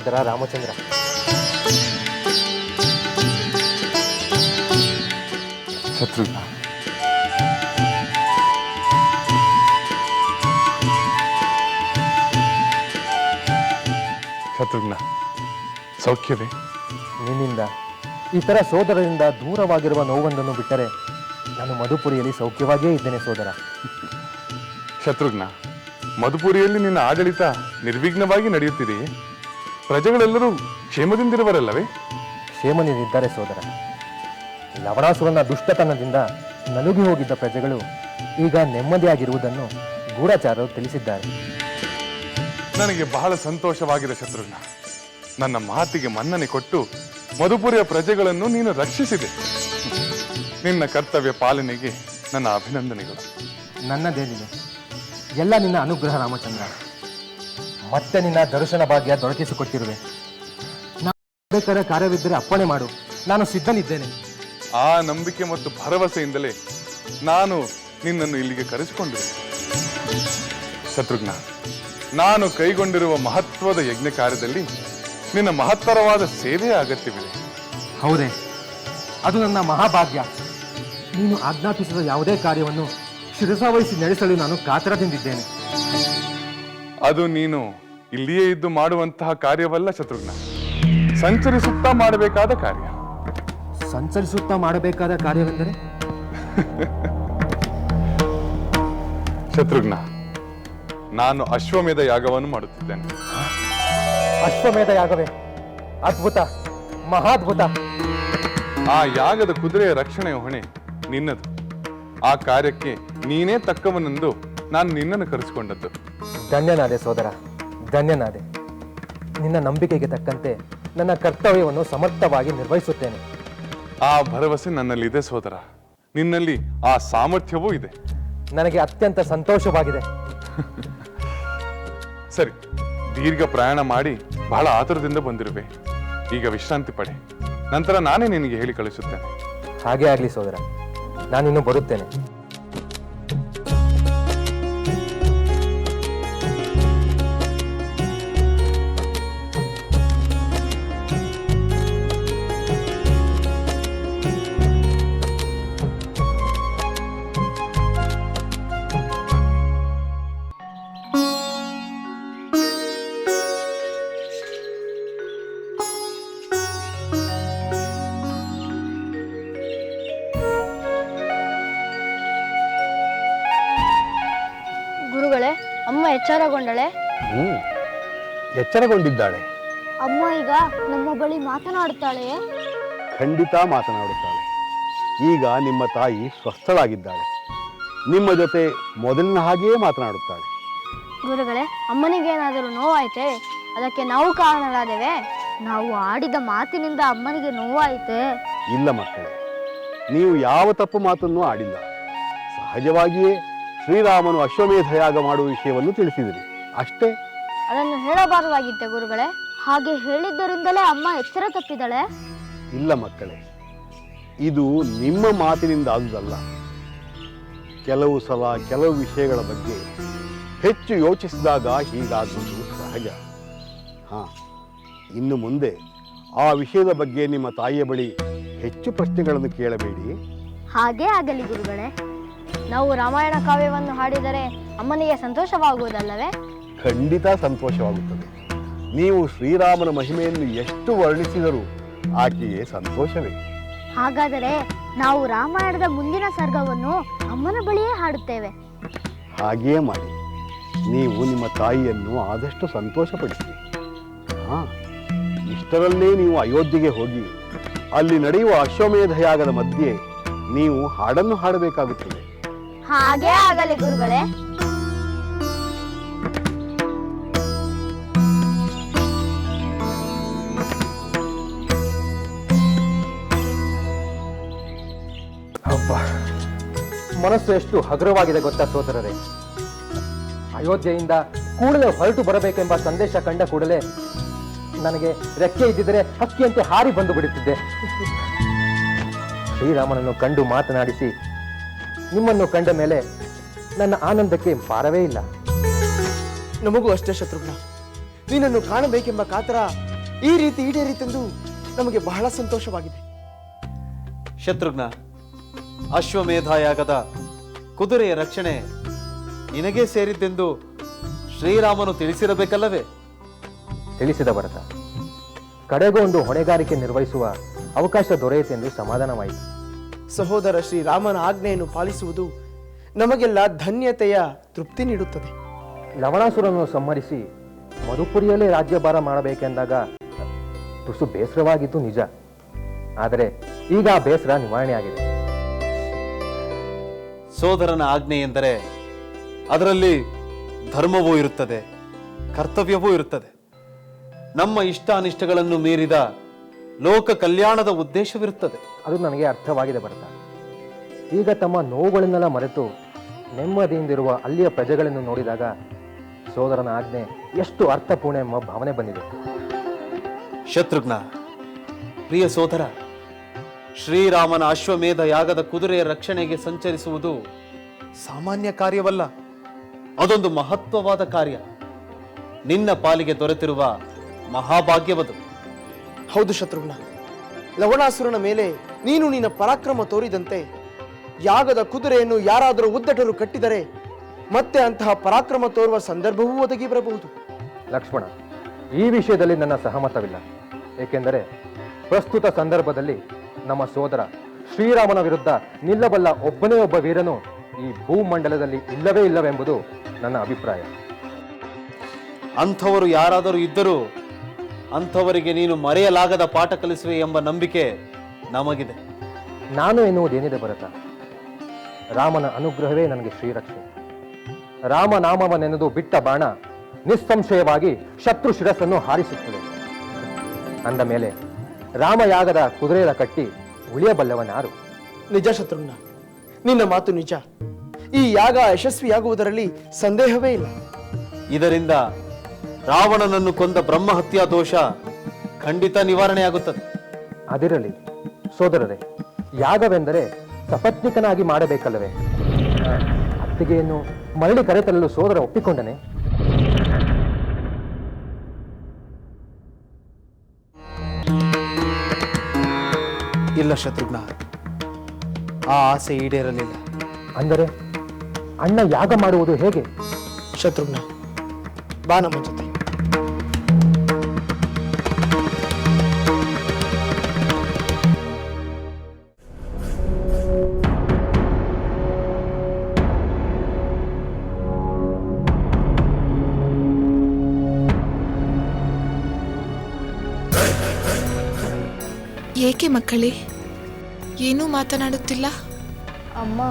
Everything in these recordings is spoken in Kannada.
ಸೋದರ ರಾಮಚಂದ್ರ. ಶತ್ರುಘ್ನ, ಶತ್ರುಘ್ನ, ಸೌಖ್ಯವೇ? ನಿನ್ನಿಂದ ಇತರ ಸೋದರರಿಂದ ದೂರವಾಗಿರುವ ನೋವೊಂದನ್ನು ಬಿಟ್ಟರೆ ನಾನು ಮಧುಪುರಿಯಲ್ಲಿ ಸೌಖ್ಯವಾಗಿಯೇ ಇದ್ದೇನೆ ಸೋದರ. ಶತ್ರುಘ್ನ, ಮಧುಪುರಿಯಲ್ಲಿ ನಿನ್ನ ಆಡಳಿತ ನಿರ್ವಿಘ್ನವಾಗಿ ನಡೆಯುತ್ತಿದೆಯೇ? ಪ್ರಜೆಗಳೆಲ್ಲರೂ ಕ್ಷೇಮದಿಂದಿರುವರಲ್ಲವೇ? ಕ್ಷೇಮದಿಂದಿದ್ದಾರೆ ಸೋದರ. ಲವಣಾಸುರನ ದುಷ್ಟತನದಿಂದ ನಲುಗಿ ಹೋಗಿದ್ದ ಪ್ರಜೆಗಳು ಈಗ ನೆಮ್ಮದಿಯಾಗಿರುವುದನ್ನು ಗೂಢಚಾರರು ತಿಳಿಸಿದ್ದಾರೆ. ನನಗೆ ಬಹಳ ಸಂತೋಷವಾಗಿದೆ ಶತ್ರುಘ್ನ. ನನ್ನ ಮಾತಿಗೆ ಮನ್ನಣೆ ಕೊಟ್ಟು ಮಧುಪುರಿಯ ಪ್ರಜೆಗಳನ್ನು ನೀನು ರಕ್ಷಿಸಿದೆ. ನಿನ್ನ ಕರ್ತವ್ಯ ಪಾಲನೆಗೆ ನನ್ನ ಅಭಿನಂದನೆಗಳು. ನನ್ನದೇನಿದೆ, ಎಲ್ಲ ನಿನ್ನ ಅನುಗ್ರಹ ರಾಮಚಂದ್ರ. ಮತ್ತೆ ನಿನ್ನ ದರ್ಶನ ಭಾಗ್ಯ ದೊರಕಿಸಿಕೊಟ್ಟಿರುವೆ. ಬೇಕಾದ ಕಾರ್ಯವಿದ್ದರೆ ಅಪ್ಪಣೆ ಮಾಡು, ನಾನು ಸಿದ್ಧನಿದ್ದೇನೆ. ಆ ನಂಬಿಕೆ ಮತ್ತು ಭರವಸೆಯಿಂದಲೇ ನಾನು ನಿನ್ನನ್ನು ಇಲ್ಲಿಗೆ ಕರೆಸಿಕೊಂಡಿರುವೆ. ಶತ್ರುಘ್ನ, ನಾನು ಕೈಗೊಂಡಿರುವ ಮಹತ್ವದ ಯಜ್ಞ ಕಾರ್ಯದಲ್ಲಿ ನಿನ್ನ ಮಹತ್ತರವಾದ ಸೇವೆಯ ಅಗತ್ಯವಿದೆ. ಹೌದೇ? ಅದು ನನ್ನ ಮಹಾಭಾಗ್ಯ. ನೀನು ಆಜ್ಞಾಪಿಸಿದ ಯಾವುದೇ ಕಾರ್ಯವನ್ನು ಶಿರಸಾವಹಿಸಿ ನಡೆಸಲು ನಾನು ಕಾತರದಿಂದಿದ್ದೇನೆ. ಅದು ನೀನು ಇಲ್ಲಿಯೇ ಇದ್ದು ಮಾಡುವಂತಹ ಕಾರ್ಯವಲ್ಲ ಶತ್ರುಘ್ನ, ಸಂಚರಿಸುತ್ತಾ ಮಾಡಬೇಕಾದ ಕಾರ್ಯ. ಸಂಚರಿಸುತ್ತಾ ಮಾಡಬೇಕಾದ ಕಾರ್ಯವೆಂದರೆ? ಶತ್ರುಘ್ನ, ನಾನು ಅಶ್ವಮೇಧ ಯಾಗವನ್ನು ಮಾಡುತ್ತಿದ್ದೇನೆ. ಅಶ್ವಮೇಧ ಯಾಗವೇ? ಅದ್ಭುತ, ಮಹಾದ್ಭುತ. ಆ ಯಾಗದ ಕುದುರೆಯ ರಕ್ಷಣೆಯ ಹೊಣೆ ನಿನ್ನದು. ಆ ಕಾರ್ಯಕ್ಕೆ ನೀನೇ ತಕ್ಕವನೆಂದು ನಾನು ನಿನ್ನನ್ನು ಕರೆಸಿಕೊಂಡದ್ದು. ಧನ್ಯನಾದೆ ಸೋದರ, ಧನ್ಯನಾದೆ. ನಿನ್ನ ನಂಬಿಕೆಗೆ ತಕ್ಕಂತೆ ನನ್ನ ಕರ್ತವ್ಯವನ್ನು ಸಮರ್ಥವಾಗಿ ನಿರ್ವಹಿಸುತ್ತೇನೆ. ಆ ಭರವಸೆ ನನ್ನಲ್ಲಿದೆ ಸೋದರ. ನಿನ್ನಲ್ಲಿ ಆ ಸಾಮರ್ಥ್ಯವೂ ಇದೆ. ನನಗೆ ಅತ್ಯಂತ ಸಂತೋಷವಾಗಿದೆ. ಸರಿ, ದೀರ್ಘ ಪ್ರಯಾಣ ಮಾಡಿ ಬಹಳ ಆತುರದಿಂದ ಬಂದಿರುವೆ. ಈಗ ವಿಶ್ರಾಂತಿ ಪಡೆ. ನಂತರ ನಾನೇ ನಿನಗೆ ಹೇಳಿ ಕಳಿಸುತ್ತೇನೆ. ಹಾಗೇ ಆಗಲಿ ಸೋದರ, ನಾನಿನ್ನು ಬರುತ್ತೇನೆ. ಗುರುಗಳೇ, ಅಮ್ಮ ಎಚ್ಚರಗೊಂಡಳೆ? ಎಚ್ಚರಗೊಂಡಿದ್ದಾಳೆ. ಅಮ್ಮ ಈಗ ನಮ್ಮ ಬಳಿ ಮಾತನಾಡುತ್ತಾಳೆಯೇ? ಖಂಡಿತ ಮಾತನಾಡುತ್ತಾಳೆ. ಈಗ ನಿಮ್ಮ ತಾಯಿ ಸ್ವಸ್ಥಳಾಗಿದ್ದಾಳೆ. ನಿಮ್ಮ ಜೊತೆ ಮೊದಲಿನ ಹಾಗೆಯೇ ಮಾತನಾಡುತ್ತಾಳೆ. ಗುರುಗಳೇ, ಅಮ್ಮನಿಗೇನಾದರೂ ನೋವಾಯ್ತೆ? ಅದಕ್ಕೆ ನಾವು ಕಾರಣರಾದೇವೆ? ನಾವು ಆಡಿದ ಮಾತಿನಿಂದ ಅಮ್ಮನಿಗೆ ನೋವಾಯಿತೆ? ಇಲ್ಲ ಮಕ್ಕಳೇ, ನೀವು ಯಾವ ತಪ್ಪು ಮಾತನ್ನು ಆಡಿಲ್ಲ. ಸಹಜವಾಗಿಯೇ ಶ್ರೀರಾಮನು ಅಶ್ವಮೇಧ ಯಾಗ ಮಾಡುವ ವಿಷಯವನ್ನು ತಿಳಿಸಿದಿರಿ, ಅಷ್ಟೇ. ಅದನ್ನು ಹೇಳಬಾರದಾಗಿತ್ತೆ ಗುರುಗಳೇ. ಹಾಗೆ ಹೇಳಿದ್ದರಿಂದಲೇ ಅಮ್ಮ ಎಚ್ಚರ ತಪ್ಪಿದಳೆ? ಇಲ್ಲ ಮಕ್ಕಳೇ, ಇದು ನಿಮ್ಮ ಮಾತಿನಿಂದ ಆದುದಲ್ಲ. ಕೆಲವು ಸಲ ಕೆಲವು ವಿಷಯಗಳ ಬಗ್ಗೆ ಹೆಚ್ಚು ಯೋಚಿಸಿದಾಗ ಹೀಗಾಗುವುದು ಸಹಜ. ಇನ್ನು ಮುಂದೆ ಆ ವಿಷಯದ ಬಗ್ಗೆ ನಿಮ್ಮ ತಾಯಿಯ ಬಳಿ ಹೆಚ್ಚು ಪ್ರಶ್ನೆಗಳನ್ನು ಕೇಳಬೇಡಿ. ಹಾಗೇ ಆಗಲಿ ಗುರುಗಳೇ. ನಾವು ರಾಮಾಯಣ ಕಾವ್ಯವನ್ನು ಹಾಡಿದರೆ ಅಮ್ಮನಿಗೆ ಸಂತೋಷವಾಗುವುದಲ್ಲವೇ? ಖಂಡಿತ ಸಂತೋಷವಾಗುತ್ತದೆ. ನೀವು ಶ್ರೀರಾಮನ ಮಹಿಮೆಯನ್ನು ಎಷ್ಟು ವರ್ಣಿಸಿದರೂ ಆಕೆಗೆ ಸಂತೋಷವೇ. ಹಾಗಾದರೆ ನಾವು ರಾಮಾಯಣದ ಮುಂದಿನ ಸರ್ಗವನ್ನು ಅಮ್ಮನ ಬಳಿಯೇ ಹಾಡುತ್ತೇವೆ. ಹಾಗೆಯೇ ಮಾಡಿ. ನೀವು ನಿಮ್ಮ ತಾಯಿಯನ್ನು ಆದಷ್ಟು ಸಂತೋಷಪಡಿಸಿ. ಇಷ್ಟರಲ್ಲೇ ನೀವು ಅಯೋಧ್ಯೆಗೆ ಹೋಗಿ ಅಲ್ಲಿ ನಡೆಯುವ ಅಶ್ವಮೇಧ ಯಾಗದ ಮಧ್ಯೆ ನೀವು ಹಾಡನ್ನು ಹಾಡಬೇಕಾಗುತ್ತದೆ. ಹಾಗೇ ಆಗಲಿ ಗುರುಗಳೇ. ಮನಸ್ಸು ಎಷ್ಟು ಹಗುರವಾಗಿದೆ ಗೊತ್ತಾ ಸೋದರರೇ? ಅಯೋಧ್ಯೆಯಿಂದ ಕೂಡಲೇ ಹೊರಟು ಬರಬೇಕೆಂಬ ಸಂದೇಶ ಕಂಡ ಕೂಡಲೇ ನನಗೆ ರೆಕ್ಕೆ ಇದ್ದಿದ್ದರೆ ಹಕ್ಕಿಯಂತೆ ಹಾರಿ ಬಂದು ಬಿಡುತ್ತಿದ್ದೆ. ಶ್ರೀರಾಮನನ್ನು ಕಂಡು ಮಾತನಾಡಿಸಿ ನಿಮ್ಮನ್ನು ಕಂಡ ಮೇಲೆ ನನ್ನ ಆನಂದಕ್ಕೆ ಪಾರವೇ ಇಲ್ಲ. ನಮಗೂ ಅಷ್ಟೇ ಶತ್ರುಘ್ನ. ನೀನನ್ನು ಕಾಣಬೇಕೆಂಬ ಕಾತರ ಈ ರೀತಿ ಈಡೇರಿತೆಂದು ನಮಗೆ ಬಹಳ ಸಂತೋಷವಾಗಿದೆ. ಶತ್ರುಘ್ನ, ಅಶ್ವಮೇಧಯಾಗದ ಕುದುರೆಯ ರಕ್ಷಣೆ ನಿನಗೆ ಸೇರಿದ್ದೆಂದು ಶ್ರೀರಾಮನು ತಿಳಿಸಿರಬೇಕಲ್ಲವೇ? ತಿಳಿಸಿದ ಭರತ. ಕಡೆಗೂ ಒಂದು ಹೊಣೆಗಾರಿಕೆ ನಿರ್ವಹಿಸುವ ಅವಕಾಶ ದೊರೆಯಿತೆಂದು ಸಮಾಧಾನವಾಯಿತು. ಸಹೋದರ ಶ್ರೀರಾಮನ ಆಜ್ಞೆಯನ್ನು ಪಾಲಿಸುವುದು ನಮಗೆಲ್ಲ ಧನ್ಯತೆಯ ತೃಪ್ತಿ ನೀಡುತ್ತದೆ. ಲವಣಾಸುರನ್ನು ಸಂಹರಿಸಿ ಮಧುಪುರಿಯಲ್ಲೇ ರಾಜ್ಯಭಾರ ಮಾಡಬೇಕೆಂದಾಗ ತುಸು ಬೇಸರವಾಗಿದ್ದು ನಿಜ. ಆದರೆ ಈಗ ಆ ಬೇಸರ ನಿವಾರಣೆಯಾಗಿದೆ. ಸೋದರನ ಆಜ್ಞೆ ಎಂದರೆ ಅದರಲ್ಲಿ ಧರ್ಮವೂ ಇರುತ್ತದೆ, ಕರ್ತವ್ಯವೂ ಇರುತ್ತದೆ. ನಮ್ಮ ಇಷ್ಟಾನಿಷ್ಟಗಳನ್ನು ಮೀರಿದ ಲೋಕ ಕಲ್ಯಾಣದ ಉದ್ದೇಶವಿರುತ್ತದೆ. ಅದು ನನಗೆ ಅರ್ಥವಾಗಿದೆ ಭರತ. ಈಗ ತಮ್ಮ ನೋವುಗಳನ್ನೆಲ್ಲ ಮರೆತು ನೆಮ್ಮದಿಯಿಂದಿರುವ ಅಲ್ಲಿಯ ಪ್ರಜೆಗಳನ್ನು ನೋಡಿದಾಗ ಸೋದರನ ಆಜ್ಞೆ ಎಷ್ಟು ಅರ್ಥಪೂರ್ಣ ಎಂಬ ಭಾವನೆ ಬಂದಿದೆ. ಶತ್ರುಘ್ನ, ಪ್ರಿಯ ಸೋದರ, ಶ್ರೀರಾಮನ ಅಶ್ವಮೇಧ ಯಾಗದ ಕುದುರೆಯ ರಕ್ಷಣೆಗೆ ಸಂಚರಿಸುವುದು ಸಾಮಾನ್ಯ ಕಾರ್ಯವಲ್ಲ. ಅದೊಂದು ಮಹತ್ವವಾದ ಕಾರ್ಯ. ನಿನ್ನ ಪಾಲಿಗೆ ದೊರೆತಿರುವ ಮಹಾಭಾಗ್ಯವದು. ಹೌದು ಶತ್ರುಘ್ನ, ಲವಣಾಸುರನ ಮೇಲೆ ನೀನು ನಿನ್ನ ಪರಾಕ್ರಮ ತೋರಿದಂತೆ ಯಾಗದ ಕುದುರೆಯನ್ನು ಯಾರಾದರೂ ಉದ್ದಟರು ಕಟ್ಟಿದರೆ ಮತ್ತೆ ಅಂತಹ ಪರಾಕ್ರಮ ತೋರುವ ಸಂದರ್ಭವೂ ಒದಗಿ ಬರಬಹುದು. ಲಕ್ಷ್ಮಣ, ಈ ವಿಷಯದಲ್ಲಿ ನನ್ನ ಸಹಮತವಿಲ್ಲ. ಏಕೆಂದರೆ ಪ್ರಸ್ತುತ ಸಂದರ್ಭದಲ್ಲಿ ನಮ್ಮ ಸೋದರ ಶ್ರೀರಾಮನ ವಿರುದ್ಧ ನಿಲ್ಲಬಲ್ಲ ಒಬ್ಬನೇ ಒಬ್ಬ ವೀರನು ಈ ಭೂಮಂಡಲದಲ್ಲಿ ಇಲ್ಲವೇ ಇಲ್ಲವೆಂಬುದು ನನ್ನ ಅಭಿಪ್ರಾಯ. ಅಂಥವರು ಯಾರಾದರೂ ಇದ್ದರೂ ಅಂಥವರಿಗೆ ನೀನು ಮರೆಯಲಾಗದ ಪಾಠ ಕಲಿಸುವೆ ಎಂಬ ನಂಬಿಕೆ ನಮಗಿದೆ. ನಾನು ಎನ್ನುವುದೇನಿದೆ ಭರತ, ರಾಮನ ಅನುಗ್ರಹವೇ ನನಗೆ ಶ್ರೀರಕ್ಷೆ. ರಾಮನಾಮವನ್ನೆನ್ನದು ಬಿಟ್ಟ ಬಾಣ ನಿಸ್ಸಂಶಯವಾಗಿ ಶತ್ರು ಶಿರಸ್ಸನ್ನು ಹಾರಿಸುತ್ತದೆ. ಅಂದ ಮೇಲೆ ರಾಮಯಾಗದ ಕುದುರೆಯ ಕಟ್ಟಿ ಉಳಿಯಬಲ್ಲವನಾರು? ನಿಜ ಶತ್ರುಘ್ನ, ನಿನ್ನ ಮಾತು ನಿಜ. ಈ ಯಾಗ ಯಶಸ್ವಿಯಾಗುವುದರಲ್ಲಿ ಸಂದೇಹವೇ ಇಲ್ಲ. ಇದರಿಂದ ರಾವಣನನ್ನು ಕೊಂದ ಬ್ರಹ್ಮಹತ್ಯಾ ದೋಷ ಖಂಡಿತ ನಿವಾರಣೆಯಾಗುತ್ತದೆ. ಅದಿರಲಿ ಸೋದರರೇ, ಯಾಗವೆಂದರೆ ಸಪತ್ನಿಕನಾಗಿ ಮಾಡಬೇಕಲ್ಲವೇ? ಅತ್ತಿಗೆಯನ್ನು ಮರಳಿ ಕರೆತರಲು ಸೋದರ ಒಪ್ಪಿಕೊಂಡನೆ? ಇಲ್ಲ ಶತ್ರುಘ್ನ, ಆ ಆಸೆ ಈಡೇರಲಿಲ್ಲ. ಅಂದರೆ ಅಣ್ಣ ಯಾಗ ಮಾಡುವುದು ಹೇಗೆ? ಶತ್ರುಘ್ನ, ಬಾ ನಮ್ಮ ಜೊತೆ. ಏಕೆ ಮಕ್ಕಳೇ, ಏನೂ ಮಾತನಾಡುತ್ತಿಲ್ಲ? ಅಮ್ಮ,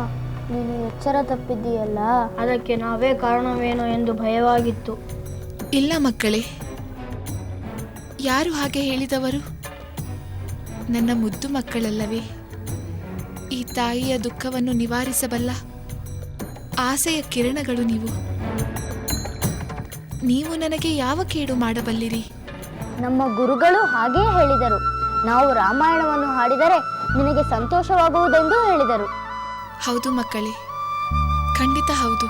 ನೀನು ಎಚ್ಚರ ತಪ್ಪಿದ್ದೀಯಲ್ಲ, ಅದಕ್ಕೆ ನಾವೇ ಕಾರಣವೇನೋ ಎಂದು ಭಯವಾಗಿತ್ತು. ಇಲ್ಲ ಮಕ್ಕಳೇ, ಯಾರು ಹಾಗೆ ಹೇಳಿದವರು? ನನ್ನ ಮುದ್ದು ಮಕ್ಕಳಲ್ಲವೇ? ಈ ತಾಯಿಯ ದುಃಖವನ್ನು ನಿವಾರಿಸಬಲ್ಲ ಆಸೆಯ ಕಿರಣಗಳು ನೀವು. ನೀವು ನನಗೆ ಯಾವ ಕೇಡು ಮಾಡಬಲ್ಲಿರಿ? ನಮ್ಮ ಗುರುಗಳು ಹಾಗೇ ಹೇಳಿದರು. ನಾವು ರಾಮಾಯಣವನ್ನು ಹಾಡಿದರೆ ನಿನಗೆ ಸಂತೋಷವಾಗುವುದೆಂದು ಹೇಳಿದರು. ಹೌದು ಮಕ್ಕಳೇ, ಖಂಡಿತ ಹೌದು.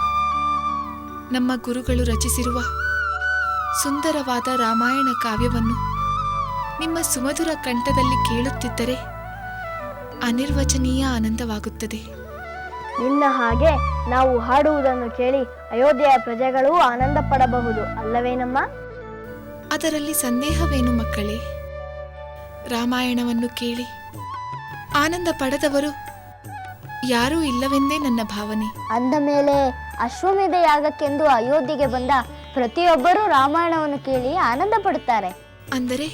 ನಮ್ಮ ಗುರುಗಳು ರಚಿಸಿರುವ ಸುಂದರವಾದ ರಾಮಾಯಣ ಕಾವ್ಯವನ್ನು ನಿಮ್ಮ ಸುಮಧುರ ಕಂಠದಲ್ಲಿ ಕೇಳುತ್ತಿದ್ದರೆ ಅನಿರ್ವಚನೀಯ ಆನಂದವಾಗುತ್ತದೆ. ನಿನ್ನ ಹಾಗೆ ನಾವು ಹಾಡುವುದನ್ನು ಕೇಳಿ ಅಯೋಧ್ಯೆಯ ಪ್ರಜೆಗಳು ಆನಂದ ಪಡಬಹುದು ಅಲ್ಲವೇನಮ್ಮ? ಅದರಲ್ಲಿ ಸಂದೇಹವೇನು ಮಕ್ಕಳೇ? ರಾಮಾಯಣವನ್ನು ಕೇಳಿ ಆನಂದ ಪಡೆದವರು ಯಾರೂ ಇಲ್ಲವೆಂದೇ ನನ್ನ ಭಾವನೆ. ಅಂದ ಮೇಲೆ ಅಶ್ವಮೇಧ ಯಾಗಕ್ಕೆಂದು ಅಯೋಧ್ಯೆಗೆ ಬಂದ ಪ್ರತಿಯೊಬ್ಬರೂ ರಾಮಾಯಣವನ್ನು ಕೇಳಿ ಆನಂದ ಪಡುತ್ತಾರೆ. ಅಂದರೆ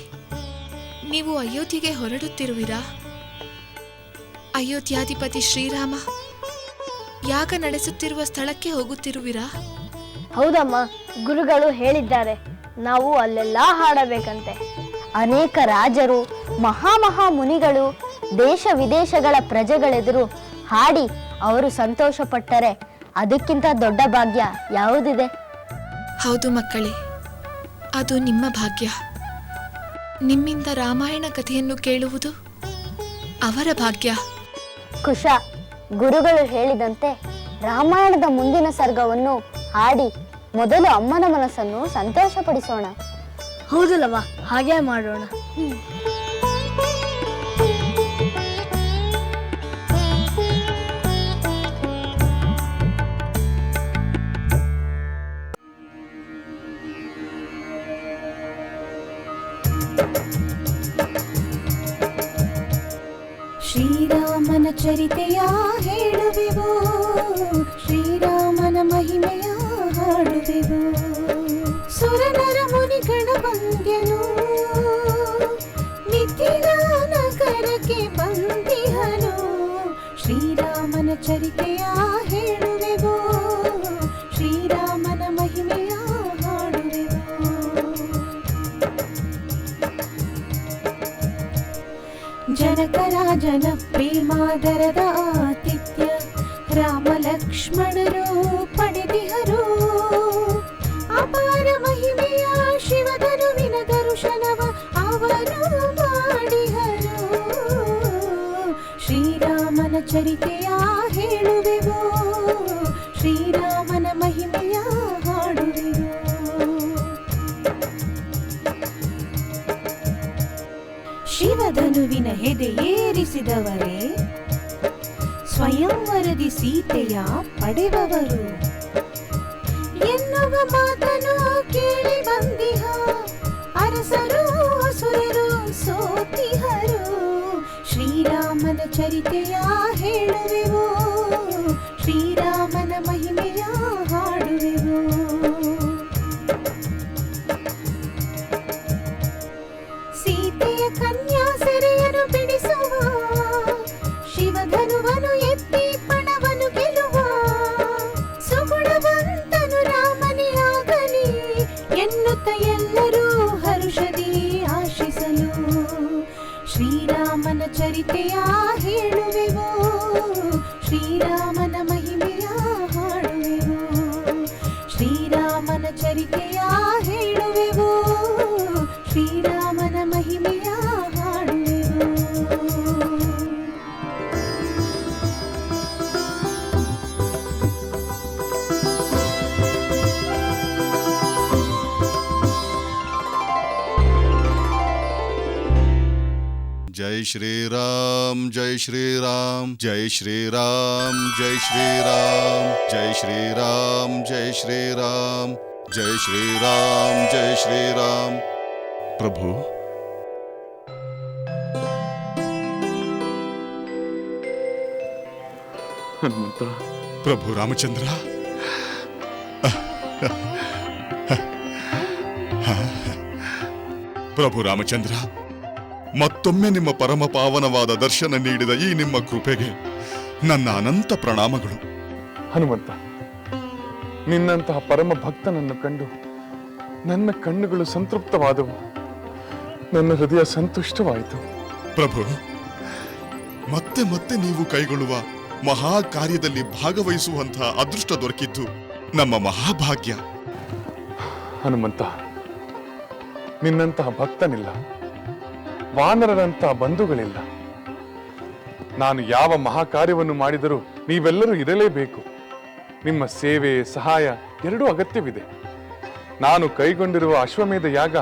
ನೀವು ಅಯೋಧ್ಯೆಗೆ ಹೊರಡುತ್ತಿರುವಿರಾ? ಅಯೋಧ್ಯಾಧಿಪತಿ ಶ್ರೀರಾಮ ಯಾಗ ನಡೆಸುತ್ತಿರುವ ಸ್ಥಳಕ್ಕೆ ಹೋಗುತ್ತಿರುವಿರಾ? ಹೌದಮ್ಮ, ಗುರುಗಳು ಹೇಳಿದ್ದಾರೆ. ನಾವು ಅಲ್ಲೆಲ್ಲ ಹಾಡಬೇಕಂತೆ. ಅನೇಕ ರಾಜರು, ಮಹಾ ಮುನಿಗಳು, ದೇಶ ವಿದೇಶಗಳ ಪ್ರಜೆಗಳೆದುರು ಹಾಡಿ ಅವರು ಸಂತೋಷ ಪಟ್ಟರೆ ಅದಕ್ಕಿಂತ ದೊಡ್ಡ ಭಾಗ್ಯ ಯಾವುದಿದೆ? ಹೌದು ಮಕ್ಕಳೇ, ಅದು ನಿಮ್ಮ ಭಾಗ್ಯ. ನಿಮ್ಮಿಂದ ರಾಮಾಯಣ ಕಥೆಯನ್ನು ಕೇಳುವುದು ಅವರ ಭಾಗ್ಯ. ಕುಶ, ಗುರುಗಳು ಹೇಳಿದಂತೆ ರಾಮಾಯಣದ ಮುಂದಿನ ಸರ್ಗವನ್ನು ಹಾಡಿ ಮೊದಲು ಅಮ್ಮನ ಮನಸ್ಸನ್ನು ಸಂತೋಷಪಡಿಸೋಣ. ಹೌದಲ್ಲವ, ಹಾಗೆ ಮಾಡೋಣ. ಶ್ರೀರಾಮನ ಚರಿತೆಯ ಹೇಳುವೆವು, ಶ್ರೀರಾಮನ ಮಹಿಮೆಯ ಹಾಡುವೆವು. ಸುರನರ ಮುನಿಗಳ ವಂದ್ಯನು ಮಿಥಿಲಾ ನಗರಕ್ಕೆ ಬಂದಿಹನು. ಶ್ರೀರಾಮನ ಚರಿತೆಯ ಹೇಳುವೆವು, ಶ್ರೀರಾಮನ ಮಹಿಮೆಯ ಹಾಡುವೆವು. ಜನಕರಾಜನ ಪ್ರೇಮಾದರದ ಆತಿಥ್ಯ ರಾಮ ಲಕ್ಷ್ಮಣರು ಪಡೆದಿಹರು. ಅಪಾರ ಮಹಿಮೆಯ ಶಿವಧನುವಿನ ದರ್ಶನವ ಅವರು ಮಾಡಿಹರು. ಶ್ರೀರಾಮನ ಚರಿತೆಯ ಹೇಳುವೆವು, ಶ್ರೀರಾಮನ ಮಹಿಮೆಯ ಹಾಡುವೆವು. ಶಿವಧನುವಿನ ಹೆದೆ ಏರಿಸಿದವರೇ, ಸ್ವಯಂವರದಿ ಸೀತೆಯ ಪಡೆವವರು ಎನ್ನುವ ಮಾತನು ಕೇಳಿ ಬಂದಿಹ. ಅರಸರು ಅಸುರರು ಸೋತಿಹರು. ಶ್ರೀರಾಮನ ಚರಿತೆಯ ಹೇಳುವೆವು, ಶ್ರೀರಾಮನ ಮಹಿಮೆಯ ಹಾಡುವೆವು. ಸೀತೆಯ ಕನ್ಯಾ ಸೆರೆಯನ್ನು ಬಿಡಿಸುವ, ಶಿವಧನುವನು ಎತ್ತಿ ಪಣವನು ಗೆಲುವ. ಸುಗುಣವಂತನು ರಾಮನೇ ಆಗಲಿ ಎನ್ನುತ್ತ ಎಲ್ಲರೂ ಹರುಷದಿ ಆಶಿಸಲು. ಶ್ರೀರಾಮನ ಚರಿತೆಯ ಹೇಳುವೆವು, ಶ್ರೀರಾಮನ ಮಹಿಮೆಯ ಹಾಡುವೆವು. ಶ್ರೀರಾಮನ ಚರಿತೆಯ ಹೇಳುವೆವು, ಶ್ರೀರಾಮನ ಮಹಿಮೆಯ ಹಾಡುವೆವು. जय श्री राम, जय श्री राम, जय श्री राम, जय श्री राम, जय श्री राम, जय श्री राम, जय श्री राम, जय श्री राम. प्रभु, ಹನುಮಂತ, प्रभु रामचंद्र, ಪ್ರಭು ರಾಮಚಂದ್ರ, ಮತ್ತೊಮ್ಮೆ ನಿಮ್ಮ ಪರಮ ಪಾವನವಾದ ದರ್ಶನ ನೀಡಿದ ಈ ನಿಮ್ಮ ಕೃಪೆಗೆ ನನ್ನ ಅನಂತ ಪ್ರಣಾಮಗಳು. ಹನುಮಂತ, ನಿನ್ನಂತಹ ಪರಮ ಭಕ್ತನನ್ನು ಕಂಡು ನನ್ನ ಕಣ್ಣುಗಳು ಸಂತೃಪ್ತವಾದವು, ನನ್ನ ಹೃದಯ ಸಂತುಷ್ಟವಾಯಿತು. ಪ್ರಭು, ಮತ್ತೆ ಮತ್ತೆ ನೀವು ಕೈಗೊಳ್ಳುವ ಮಹಾ ಕಾರ್ಯದಲ್ಲಿ ಭಾಗವಹಿಸುವಂತಹ ಅದೃಷ್ಟ ದೊರಕಿದ್ದು ನಮ್ಮ ಮಹಾಭಾಗ್ಯ. ಹನುಮಂತ, ನಿನ್ನಂತಹ ಭಕ್ತನಿಲ್ಲ, ವಾನರರಂತಹ ಬಂಧುಗಳಿಲ್ಲ. ನಾನು ಯಾವ ಮಹಾಕಾರ್ಯವನ್ನು ಮಾಡಿದರೂ ನೀವೆಲ್ಲರೂ ಇರಲೇಬೇಕು. ನಿಮ್ಮ ಸೇವೆ ಸಹಾಯ ಎರಡೂ ಅಗತ್ಯವಿದೆ. ನಾನು ಕೈಗೊಂಡಿರುವ ಅಶ್ವಮೇಧ ಯಾಗ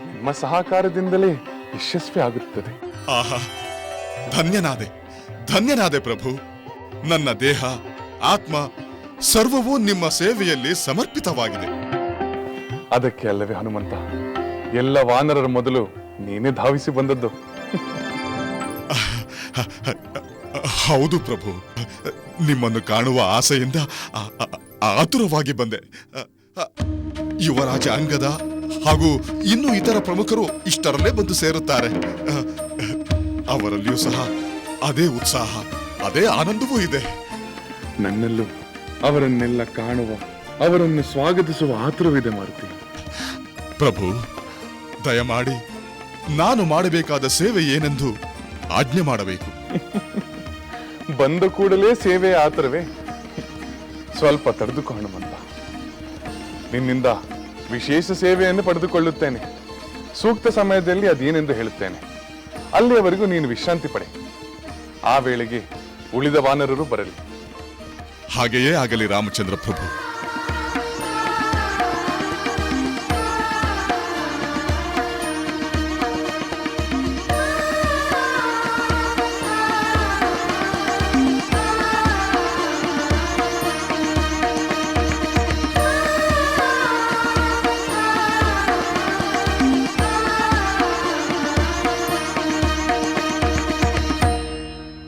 ನಿಮ್ಮ ಸಹಕಾರದಿಂದಲೇ ಯಶಸ್ವಿ ಆಗುತ್ತದೆ. ಆಹಾ, ಧನ್ಯನಾದೆ, ಧನ್ಯನಾದೆ ಪ್ರಭು. ನನ್ನ ದೇಹ ಆತ್ಮ ಸರ್ವವೂ ನಿಮ್ಮ ಸೇವೆಯಲ್ಲಿ ಸಮರ್ಪಿತವಾಗಿದೆ. ಅದಕ್ಕೆ ಅಲ್ಲವೇ ಹನುಮಂತ, ಎಲ್ಲ ವಾನರರ ಮೊದಲು ನೀನೇ ಧಾವಿಸಿ ಬಂದದ್ದು. ಹೌದು ಪ್ರಭು, ನಿಮ್ಮನ್ನು ಕಾಣುವ ಆಸೆಯಿಂದ ಆತುರವಾಗಿ ಬಂದೆ. ಯುವರಾಜ ಅಂಗದ ಹಾಗೂ ಇನ್ನೂ ಇತರ ಪ್ರಮುಖರು ಇಷ್ಟರಲ್ಲೇ ಬಂದು ಸೇರುತ್ತಾರೆ. ಅವರಲ್ಲಿಯೂ ಸಹ ಅದೇ ಉತ್ಸಾಹ, ಅದೇ ಆನಂದವೂ ಇದೆ. ನನ್ನಲ್ಲೂ ಅವರನ್ನೆಲ್ಲ ಕಾಣುವ, ಅವರನ್ನು ಸ್ವಾಗತಿಸುವ ಆತುರವಿದೆ ಮಾರುತಿ. ಪ್ರಭು, ದಯಮಾಡಿ ನಾನು ಮಾಡಬೇಕಾದ ಸೇವೆ ಏನೆಂದು ಆಜ್ಞೆ ಮಾಡಬೇಕು. ಬಂದ ಕೂಡಲೇ ಸೇವೆ ಆತರವೇ? ಸ್ವಲ್ಪ ತಡೆದುಕೋ ಹನುಮಂತ. ನಿನ್ನಿಂದ ವಿಶೇಷ ಸೇವೆಯನ್ನು ಪಡೆದುಕೊಳ್ಳುತ್ತೇನೆ. ಸೂಕ್ತ ಸಮಯದಲ್ಲಿ ಅದೇನೆಂದು ಹೇಳುತ್ತೇನೆ. ಅಲ್ಲಿಯವರೆಗೂ ನೀನು ವಿಶ್ರಾಂತಿ ಪಡೆ. ಆ ವೇಳೆಗೆ ಉಳಿದ ವಾನರರು ಬರಲಿ. ಹಾಗೆಯೇ ಆಗಲಿ ರಾಮಚಂದ್ರ ಪ್ರಭು.